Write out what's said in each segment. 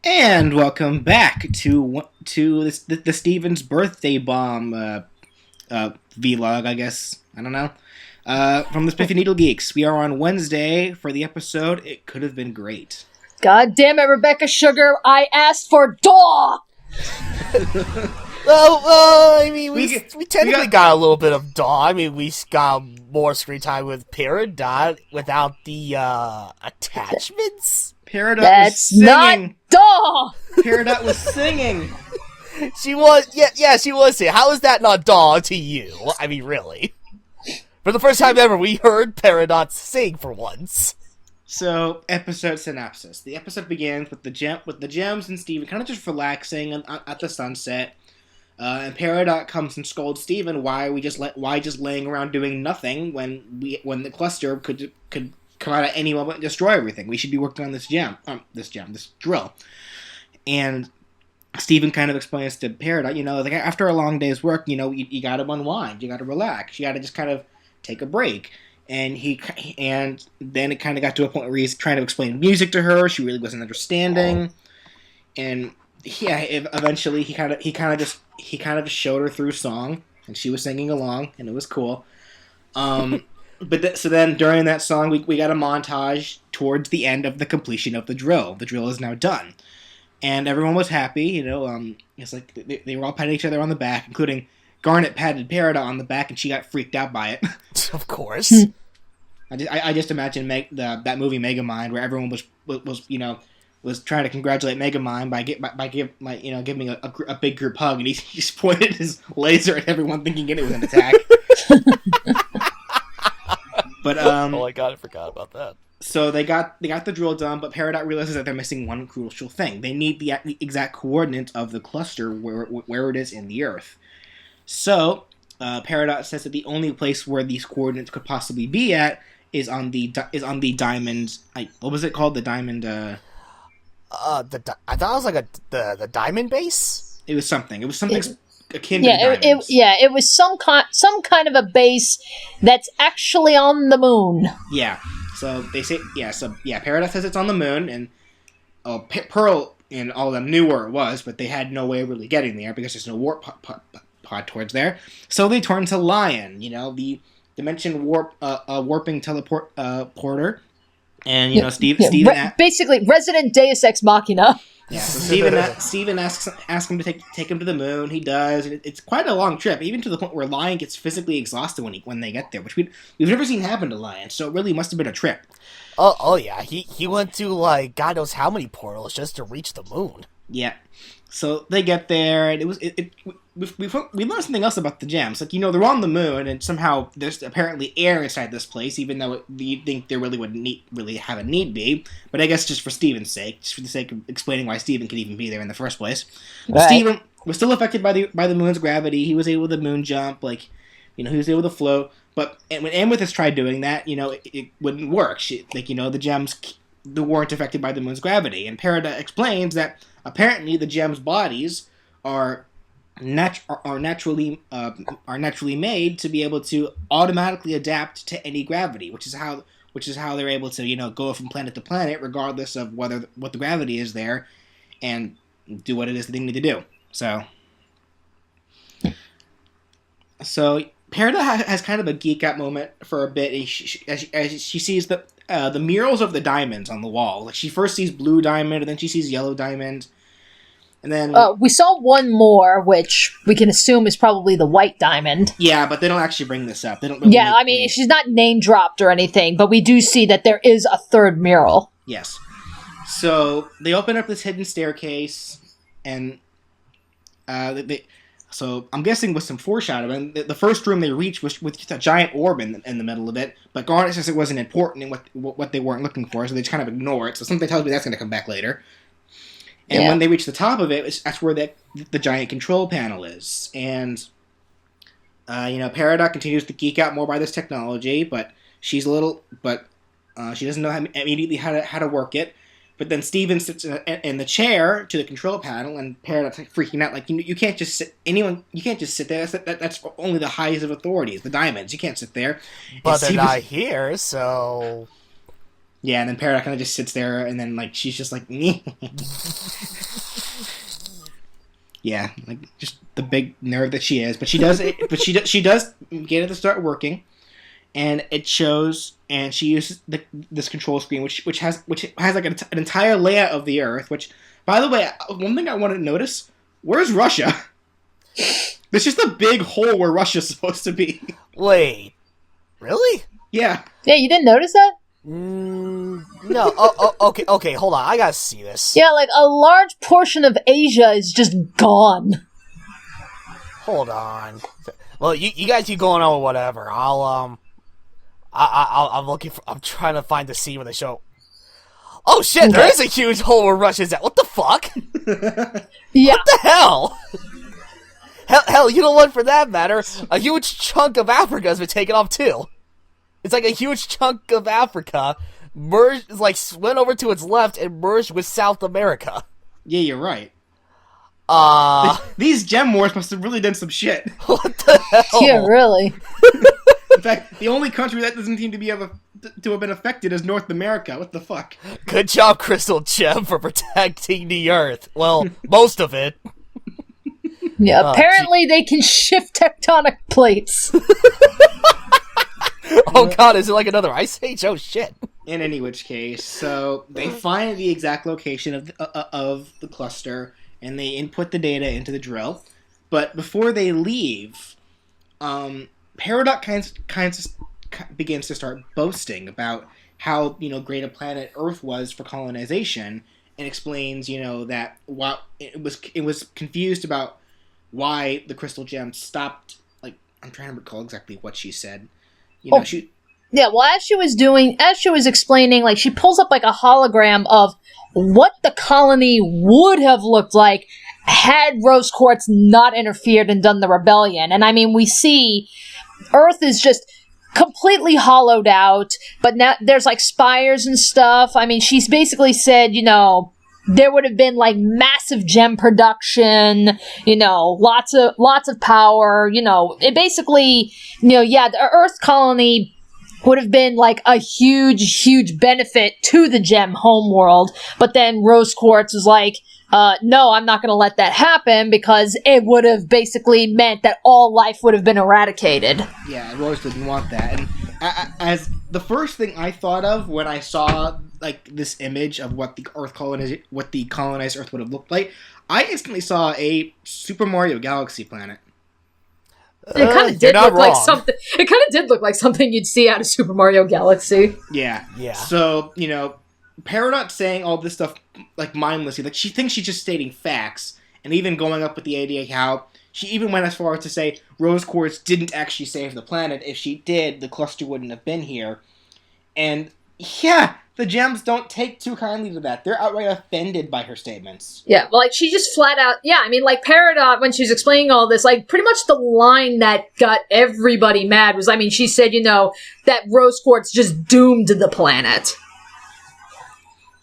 And welcome back to the Steven's birthday bomb vlog, I guess. I don't know. From the SpiffyNeedleGeeks. We are on Wednesday for the episode. It could have been great. God damn it, Rebecca Sugar! I asked for DAW. Well, I mean, we technically got a little bit of DAW. I mean, we got more screen time with Peridot without the attachments. Peridot was singing. Not DAW. Peridot was singing. She was, yeah, she was singing. How is that not DAW to you? I mean, really. For the first time ever, we heard Peridot sing for once. So, episode synopsis. The episode begins with the gems and Steven kind of just relaxing at the sunset. And Peridot comes and scolds Steven, why just laying around doing nothing when the cluster could come out at any moment and destroy everything. We should be working on this drill. And Steven kind of explains to Peridot, like after a long day's work, you gotta unwind, you gotta relax, you gotta just kind of take a break. And then it kind of got to a point where he's trying to explain music to her. She really wasn't understanding. And yeah, eventually he kind of just showed her through song, and she was singing along, and it was cool. So then during that song, we got a montage towards the end of the completion of the drill. The drill is now done, and everyone was happy. It's like they were all patting each other on the back, including Garnet patted Peridot on the back, and she got freaked out by it. Of course. I just imagine that movie Megamind, where everyone was trying to congratulate Megamind by giving a big group hug, and he just pointed his laser at everyone, thinking it was an attack. But oh my god, I forgot about that. So they got the drill done, but Peridot realizes that they're missing one crucial thing. They need the exact coordinates of the cluster where it is in the Earth. So Peridot says that the only place where these coordinates could possibly be at is on the diamond. What was it called? The diamond. I thought it was like the diamond base. It was something. It was something akin to diamonds. It was some kind of a base that's actually on the moon. Yeah. So they say Peridot says it's on the moon, and Pearl and all of them knew where it was, but they had no way of really getting there because there's no warp pod towards there. So they turn to Lion, the dimension warping porter. And, Steven... basically, resident Deus Ex Machina. Yeah, so Steven asks him to take him to the moon. He does. And it's quite a long trip, even to the point where Lion gets physically exhausted when they get there, which we've never seen happen to Lion, so it really must have been a trip. Oh yeah, he went to, God knows how many portals just to reach the moon. Yeah. So they get there, and we learned something else about the gems. They're on the moon, and somehow there's apparently air inside this place, even though you think there really wouldn't really have a need be. But I guess just for Steven's sake, just for the sake of explaining why Steven could even be there in the first place. Right. Steven was still affected by the moon's gravity. He was able to moon jump, he was able to float. But when Amethyst tried doing that, it wouldn't work. The gems weren't affected by the moon's gravity. And Peridot explains that apparently the gems' bodies are naturally made to be able to automatically adapt to any gravity, which is how they're able to go from planet to planet regardless of what the gravity is there, and do what it is that they need to do. So Peridot has kind of a geek out moment for a bit as she sees the murals of the diamonds on the wall. She first sees blue diamond, and then she sees yellow diamond. And then we saw one more, which we can assume is probably the white diamond. Yeah, but they don't actually bring this up. They don't. Really she's not name dropped or anything, but we do see that there is a third mural. Yes. So they open up this hidden staircase, and so I'm guessing with some foreshadowing, the first room they reached was with just a giant orb in the middle of it. But Garnet says it wasn't important and what they weren't looking for, so they just kind of ignore it. So something tells me that's going to come back later. And when they reach the top of it, that's where the giant control panel is. And, Peridot continues to geek out more by this technology, but she doesn't know immediately how to work it. But then Steven sits in the chair to the control panel, and Peridot's freaking out. You can't just sit. You can't just sit there. That's only the highest of authorities, the diamonds. You can't sit there. But they're not here, so... Yeah, and then Peridot kind of just sits there, and then like she's just like, yeah, like just the big nerd that she is. But she does it. But she does get it to start working, and it shows. And she uses this control screen, which has like an entire layout of the Earth. Which, by the way, one thing I wanted to notice: where's Russia? There's just a big hole where Russia's supposed to be. Wait, really? Yeah. Yeah, you didn't notice that? No. Okay. Hold on. I gotta see this. Yeah, like a large portion of Asia is just gone. Hold on. Well, you guys keep going on with whatever. I'm looking for. I'm trying to find the scene where they show. Oh shit! There is a huge hole where Russia's at. What the fuck? Yeah. What the hell? Hell, you know what? For that matter, a huge chunk of Africa has been taken off too. It's like a huge chunk of Africa merged, like went over to its left and merged with South America. Yeah, you're right. These gem wars must have really done some shit. What the hell? Yeah, really. In fact, the only country that doesn't seem to have been affected is North America. What the fuck? Good job, Crystal Gem, for protecting the Earth. Well, most of it. Yeah, apparently they can shift tectonic plates. Oh god, is it like another ice age? Oh shit. In any which case, so they find the exact location of the cluster, and they input the data into the drill. But before they leave, Peridot kind of begins to start boasting about how great a planet Earth was for colonization, and explains that while it was confused about why the crystal gem stopped. Like, I'm trying to recall exactly what she said. Yeah, well, as she was explaining, like, she pulls up like a hologram of what the colony would have looked like had Rose Quartz not interfered and done the rebellion. And I mean, we see Earth is just completely hollowed out, but now there's like spires and stuff. I mean, she's basically said, there would have been like massive gem production, lots of power, it basically, the Earth colony would have been like a huge benefit to the gem homeworld. But then Rose Quartz was like, no, I'm not going to let that happen because it would have basically meant that all life would have been eradicated. Yeah, Rose didn't want that. And as the first thing I thought of when I saw like this image of what the colonized Earth would have looked like, I instantly saw a Super Mario Galaxy planet. It kind of did look like something. It kind of did look like something you'd see out of Super Mario Galaxy. Yeah. Yeah. So Peridot saying all this stuff like mindlessly, like she thinks she's just stating facts, and even going up with the idea how she even went as far as to say Rose Quartz didn't actually save the planet. If she did, the cluster wouldn't have been here. And yeah, the gems don't take too kindly to that. They're outright offended by her statements. Yeah, like she just flat out, I mean, like Peridot, when she was explaining all this, like pretty much the line that got everybody mad was, I mean, she said, that Rose Quartz just doomed the planet.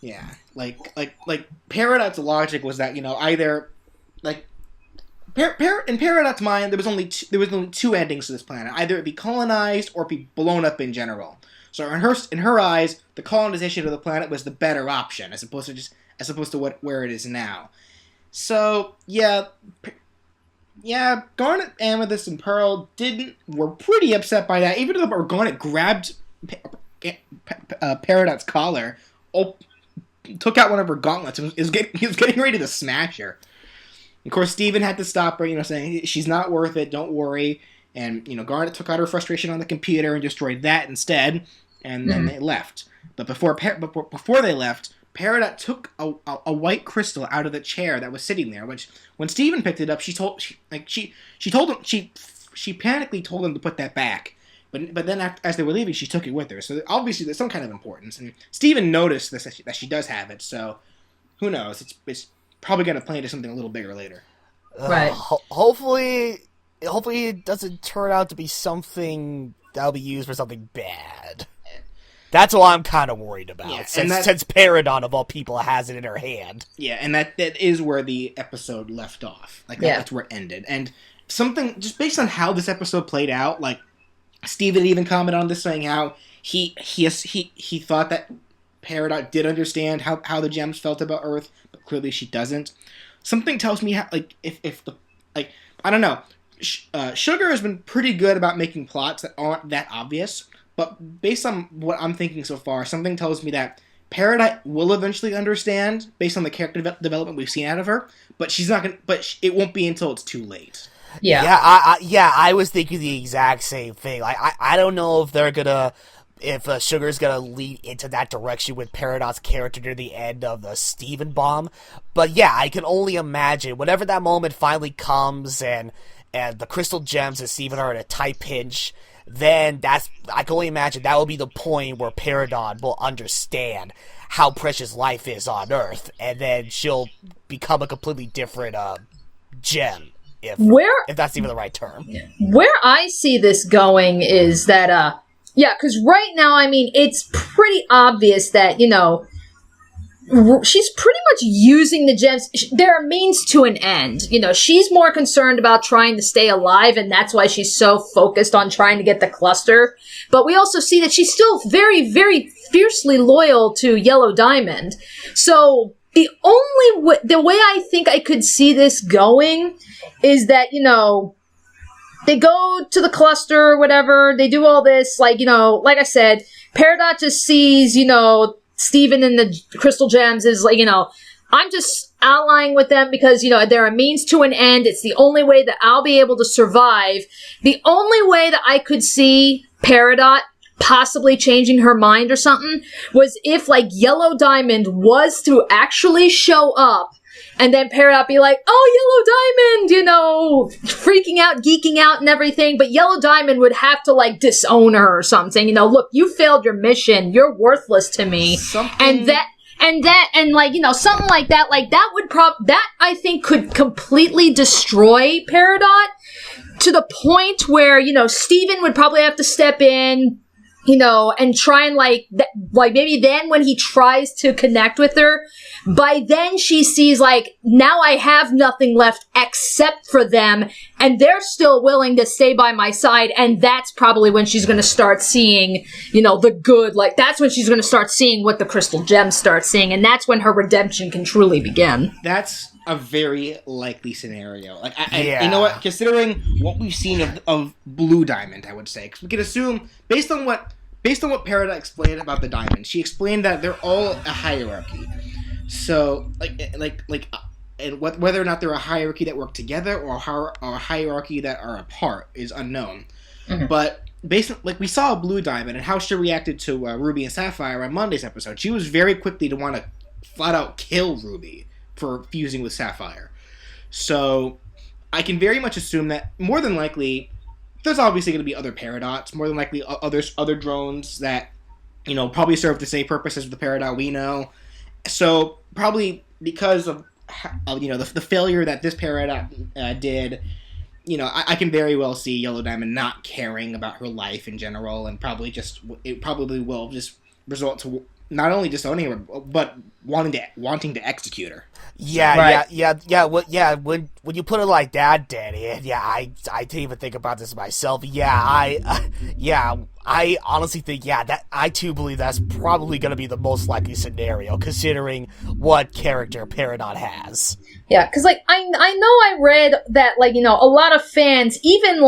Yeah, like Peridot's logic was that either like in Peridot's mind there was only two endings to this planet. Either it be colonized or be blown up in general. So in her eyes, the colonization of the planet was the better option as opposed to where it is now. So yeah, Garnet, Amethyst, and Pearl were pretty upset by that. Even though Garnet grabbed Peridot's collar, took out one of her gauntlets, and he was getting ready to smash her. Of course, Steven had to stop her, saying she's not worth it. Don't worry. And Garnet took out her frustration on the computer and destroyed that instead. And then they left. But before they left, Peridot took a white crystal out of the chair that was sitting there. Which, when Steven picked it up, she panically told him to put that back. But then as they were leaving, she took it with her. So obviously there's some kind of importance. And Steven noticed this that she does have it. So who knows? It's probably going to play into something a little bigger later. Right. Hopefully it doesn't turn out to be something that'll be used for something bad. That's what I'm kind of worried about, yeah, since Peridot, of all people, has it in her hand. Yeah, and that is where the episode left off. Like, that's where it ended. And something, just based on how this episode played out, like, Steven even commented on this, saying how he thought that Peridot did understand how the gems felt about Earth, but clearly she doesn't. Something tells me if the I don't know. Sugar has been pretty good about making plots that aren't that obvious, but based on what I'm thinking so far, something tells me that Peridot will eventually understand based on the character development we've seen out of her, but she's not gonna. But it won't be until it's too late. Yeah. I was thinking the exact same thing. I don't know if they're gonna. If Sugar's gonna lead into that direction with Peridot's character near the end of the Steven bomb. But yeah, I can only imagine whenever that moment finally comes and the crystal gems and Steven are in a tight pinch, then I can only imagine that will be the point where Peridot will understand how precious life is on Earth, and then she'll become a completely different gem, if that's even the right term. Where I see this going is that yeah, because right now, I mean, it's pretty obvious that, she's pretty much using the gems. They're a means to an end. She's more concerned about trying to stay alive, and that's why she's so focused on trying to get the cluster. But we also see that she's still very, very fiercely loyal to Yellow Diamond. So the way I think I could see this going is that, they go to the cluster or whatever. They do all this, like I said, Peridot just sees, Steven and the crystal gems is like, I'm just allying with them because, they're a means to an end. It's the only way that I'll be able to survive. The only way that I could see Peridot possibly changing her mind or something was if, like, Yellow Diamond was to actually show up. And then Peridot be like, oh, Yellow Diamond, freaking out, geeking out and everything. But Yellow Diamond would have to, like, disown her or something. Look, you failed your mission. You're worthless to me. And something like that. Like, that I think could completely destroy Peridot to the point where, Steven would probably have to step in, and try and maybe then when he tries to connect with her, by then she sees now I have nothing left except for them, and they're still willing to stay by my side, and that's probably when she's going to start seeing, the good, that's when she's going to start seeing what the crystal gems start seeing, and that's when her redemption can truly begin. That's a very likely scenario. You know what? Considering what we've seen of Blue Diamond, I would say, because we can assume based on what Peridot explained about the diamond, she explained that they're all a hierarchy. So, and whether or not they're a hierarchy that work together or a hierarchy that are apart is unknown. Mm-hmm. But based on, we saw Blue Diamond and how she reacted to Ruby and Sapphire on Monday's episode, she was very quickly to want to flat out kill Ruby for fusing with Sapphire. So I can very much assume that more than likely there's obviously going to be other Peridots, more than likely other drones that probably serve the same purpose as the Peridot we know. So probably because of the failure that this Peridot did, I can very well see Yellow Diamond not caring about her life in general, and it probably will just result to not only disowning her, but wanting to execute her. Yeah. When you put it like that, Danny, I didn't even think about this myself. I honestly think, that I too believe that's probably going to be the most likely scenario, considering what character Peridot has. Yeah, because I know I read that a lot of fans, even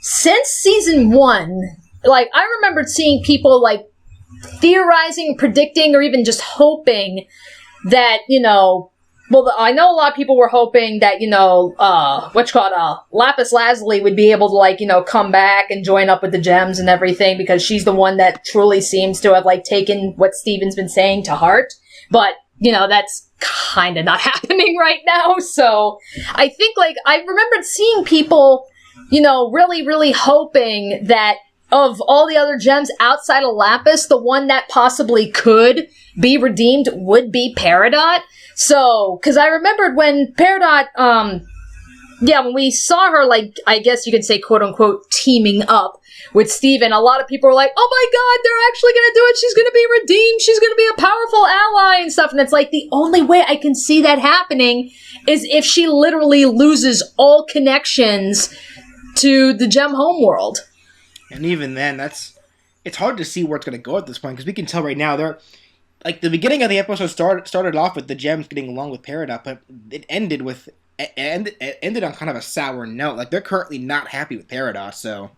since season 1, I remembered seeing people theorizing, predicting, or even just hoping that, I know a lot of people were hoping that, Lapis Lazuli would be able to, come back and join up with the gems and everything, because she's the one that truly seems to have, taken what Steven's been saying to heart. But, that's kind of not happening right now. So I think, I remembered seeing people, really, really hoping that of all the other gems outside of Lapis, the one that possibly could be redeemed would be Peridot. So, because I remembered when Peridot, when we saw her, I guess you could say, quote-unquote, teaming up with Steven, a lot of people were like, oh my god, they're actually gonna do it, she's gonna be redeemed, she's gonna be a powerful ally and stuff, and it's the only way I can see that happening is if she literally loses all connections to the gem homeworld. And even then, it's hard to see where it's going to go at this point, because we can tell right now like the beginning of the episode started off with the gems getting along with Peridot, but it ended on kind of a sour note. Like they're currently not happy with Peridot, so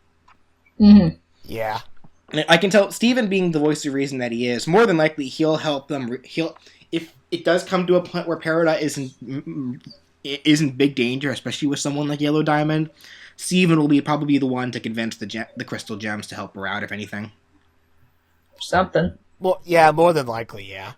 Yeah. And I can tell Steven, being the voice of reason that he is, more than likely he'll help them. If it does come to a point where Peridot isn't big danger, especially with someone like Yellow Diamond, Steven will probably be the one to convince the crystal gems to help her out, if anything. Something. Well, yeah, more than likely, yeah.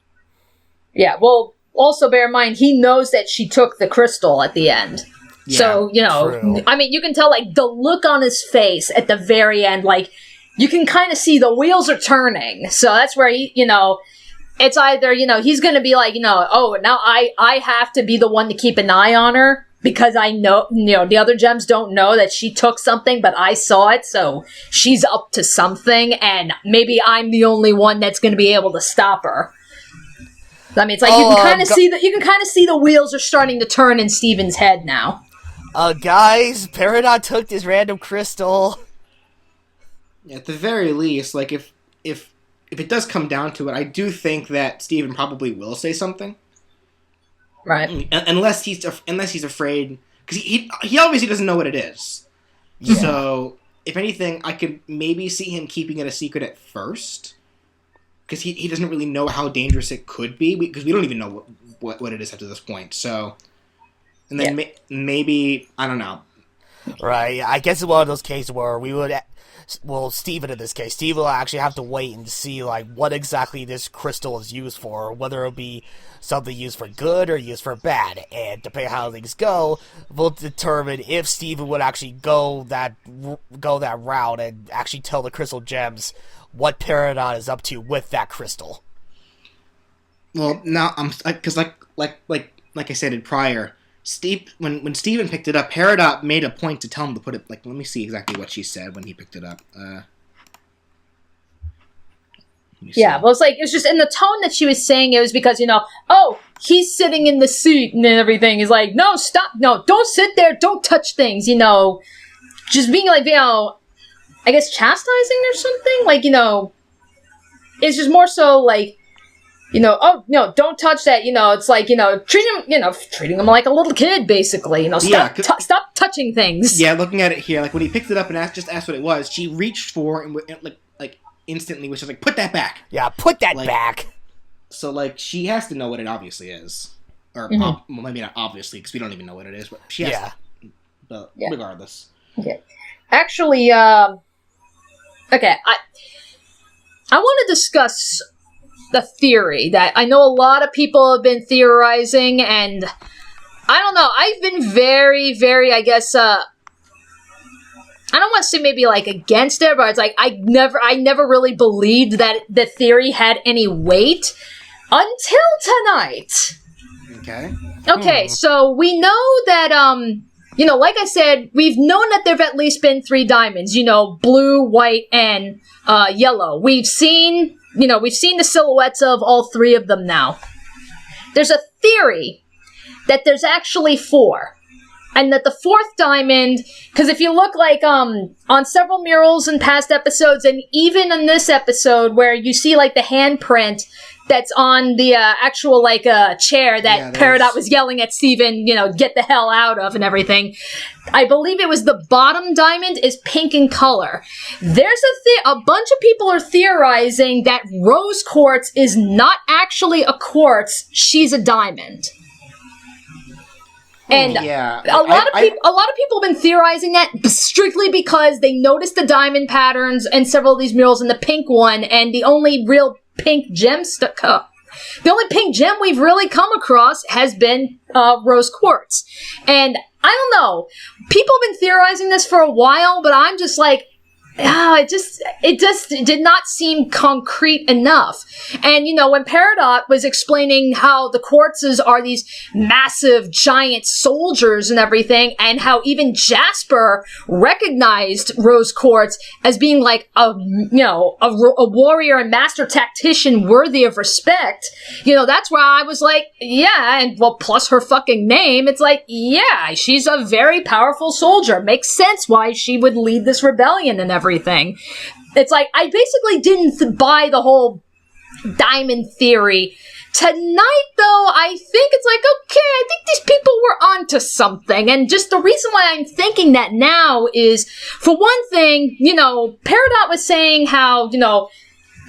Yeah, well, also bear in mind, he knows that she took the crystal at the end. Yeah, so, true. I mean, you can tell, like, the look on his face at the very end, like, you can kind of see the wheels are turning. So that's where, it's either, he's going to be like, oh, now I have to be the one to keep an eye on her because I know, the other gems don't know that she took something, but I saw it, so she's up to something, and maybe I'm the only one that's going to be able to stop her. I mean, it's like you can kind of see the wheels are starting to turn in Steven's head now. Guys, Peridot took this random crystal. At the very least, like if it does come down to it, I do think that Steven probably will say something. Right. Unless he's afraid, because he obviously doesn't know what it is. Yeah. So if anything, I could maybe see him keeping it a secret at first, because he doesn't really know how dangerous it could be, because we don't even know what it is up to this point. So, and then maybe, I don't know. Right. I guess it's one of those cases where we would. Well, Steven in this case, Steven will actually have to wait and see like what exactly this crystal is used for, whether it'll be something used for good or used for bad, and depending on how things go, we'll determine if Steven would actually go that route and actually tell the crystal gems what Peridot is up to with that crystal. Well, now because like I said prior. When Steven picked it up, Peridot made a point to tell him to put it, like, let me see exactly what she said when he picked it up. Yeah, well, it's just in the tone that she was saying it was because, he's sitting in the seat and everything. He's like, no, stop, no, don't sit there, don't touch things, just being like, I guess chastising or something, like, it's just more so like, oh, no, don't touch that, it's like, treating him like a little kid, basically, stop touching things. Yeah, looking at it here, like, when he picked it up and asked what it was, she reached for it and, like instantly was just like, put that back. Yeah, put that back. So, like, she has to know what it obviously is. Or, maybe not obviously, because we don't even know what it is, but she has to. But regardless. Okay. Actually, okay, I want to discuss the theory that I know a lot of people have been theorizing, and I don't know, I've been very, very, I guess, I don't want to say maybe like against it, but it's like I never really believed that the theory had any weight until tonight. Okay, so we know that, like I said, we've known that there have at least been 3 diamonds, blue, white, and yellow. We've seen the silhouettes of all 3 of them now. There's a theory that there's actually 4. And that the 4th diamond, because if you look like on several murals in past episodes, and even in this episode where you see like the handprint that's on the actual like chair that Peridot was yelling at Steven, get the hell out of and everything. I believe it was the bottom diamond is pink in color. There's a bunch of people are theorizing that rose quartz is not actually a quartz, she's a diamond. And a lot of people have been theorizing that strictly because they noticed the diamond patterns in several of these murals in the pink one, and the only real pink gem the only pink gem we've really come across has been rose quartz. And I don't know, people have been theorizing this for a while, but I'm just like, it just did not seem concrete enough. And, when Peridot was explaining how the quartzes are these massive, giant soldiers and everything, and how even Jasper recognized rose quartz as being like a warrior and master tactician worthy of respect, that's where I was like, yeah, and well, plus her fucking name, it's like, yeah, she's a very powerful soldier. Makes sense why she would lead this rebellion and everything. It's like, I basically didn't buy the whole, diamond theory. Tonight, though, I think it's like, okay, I think these people were onto something. And just the reason why I'm thinking that now is, for one thing, Peridot was saying how,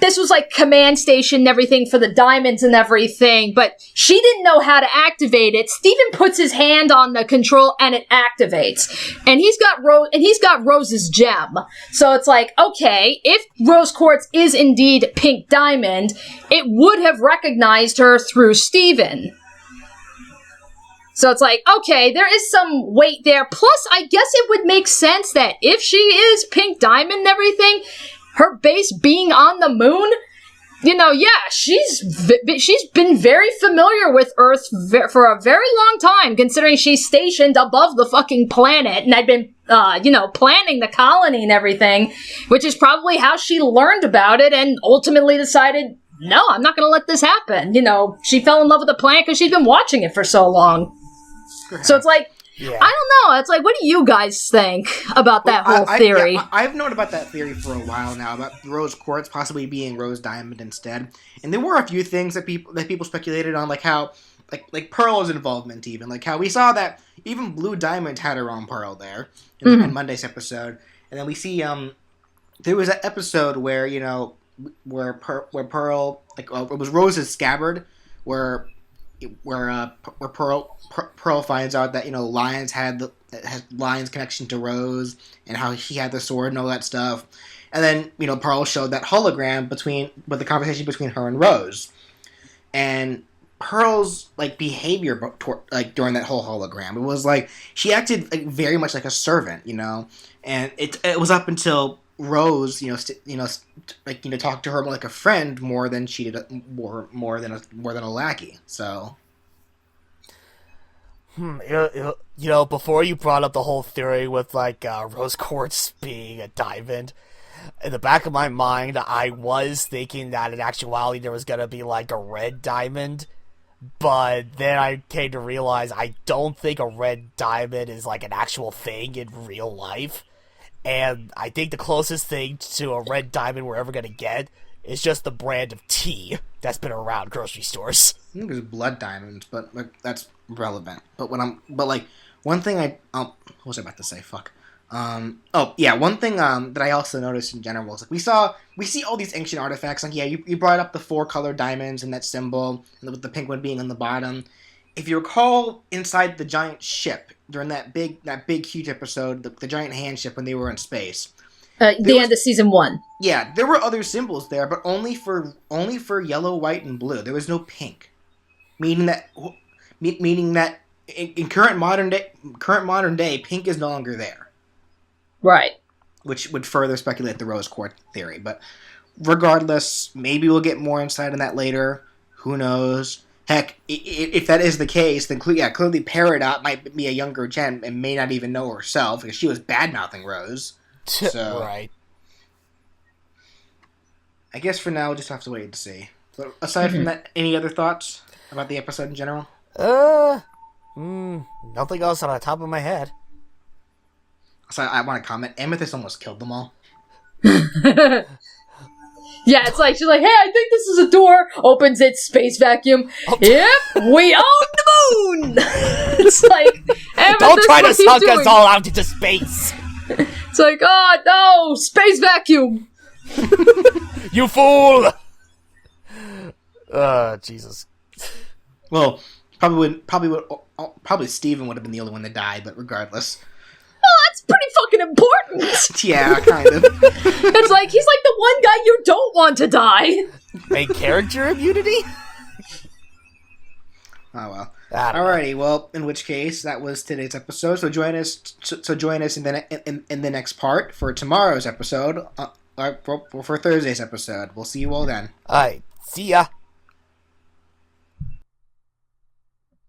this was like command station and everything for the diamonds and everything, but she didn't know how to activate it. Steven puts his hand on the control and it activates. And he's got Rose's gem. So it's like, okay, if Rose Quartz is indeed Pink Diamond, it would have recognized her through Steven. So it's like, okay, there is some weight there. Plus, I guess it would make sense that if she is Pink Diamond and everything, her base being on the moon, she's been very familiar with Earth for a very long time, considering she's stationed above the fucking planet and had been, planning the colony and everything, which is probably how she learned about it and ultimately decided, no, I'm not going to let this happen. She fell in love with the planet because she's been watching it for so long. So it's like, yeah. I don't know. It's like, what do you guys think about that whole theory? I've known about that theory for a while now, about Rose Quartz possibly being Rose Diamond instead. And there were a few things that people speculated on, like how, like Pearl's involvement even. Like how we saw that even Blue Diamond had her own Pearl there in Monday's episode. And then we see, there was an episode where, where Pearl, it was Rose's scabbard, where Pearl finds out that Lion's has Lion's connection to Rose and how he had the sword and all that stuff, and then Pearl showed that hologram with the conversation between her and Rose, and Pearl's behavior during that whole hologram, it was like she acted very much like a servant, and it was up until Rose, talked to her like a friend more than she did more than a lackey. So, before you brought up the whole theory with Rose Quartz being a diamond, in the back of my mind, I was thinking that in actuality there was gonna be a red diamond, but then I came to realize I don't think a red diamond is an actual thing in real life. And I think the closest thing to a red diamond we're ever going to get is just the brand of tea that's been around grocery stores. I think there's blood diamonds, but that's relevant. But one thing what was I about to say? Fuck. One thing that I also noticed in general is we see all these ancient artifacts. You brought up the 4-color diamonds and that symbol, and with the pink one being on the bottom. If you recall, inside the giant ship during that big huge episode, the giant hand ship when they were in space, the end of season 1. Yeah, there were other symbols there, but only for yellow, white, and blue. There was no pink, meaning that in current modern day, pink is no longer there. Right. Which would further speculate the Rose Quartz theory. But regardless, maybe we'll get more insight on that later. Who knows? Heck, if that is the case, then clearly Peridot might be a younger Jen and may not even know herself, because she was bad-mouthing Rose. So, right. I guess for now we'll just have to wait and see. So, aside from that, any other thoughts about the episode in general? Nothing else on the top of my head. So I want to comment. Amethyst almost killed them all. Yeah, it's she's like, hey, I think this is a door. Opens it, space vacuum. Yep, we own the moon. It's Amethyst, don't try to suck us all out into space. It's oh no, space vacuum. You fool. Jesus. Well, probably Steven would have been the only one to die, but regardless. Well, that's pretty fucking important. Yeah, kind of. It's he's the one guy you don't want to die. Main character immunity? Oh well. Alrighty, well, in which case that was today's episode. So join us in the next part for tomorrow's episode, for Thursday's episode. We'll see you all then. Alright, see ya.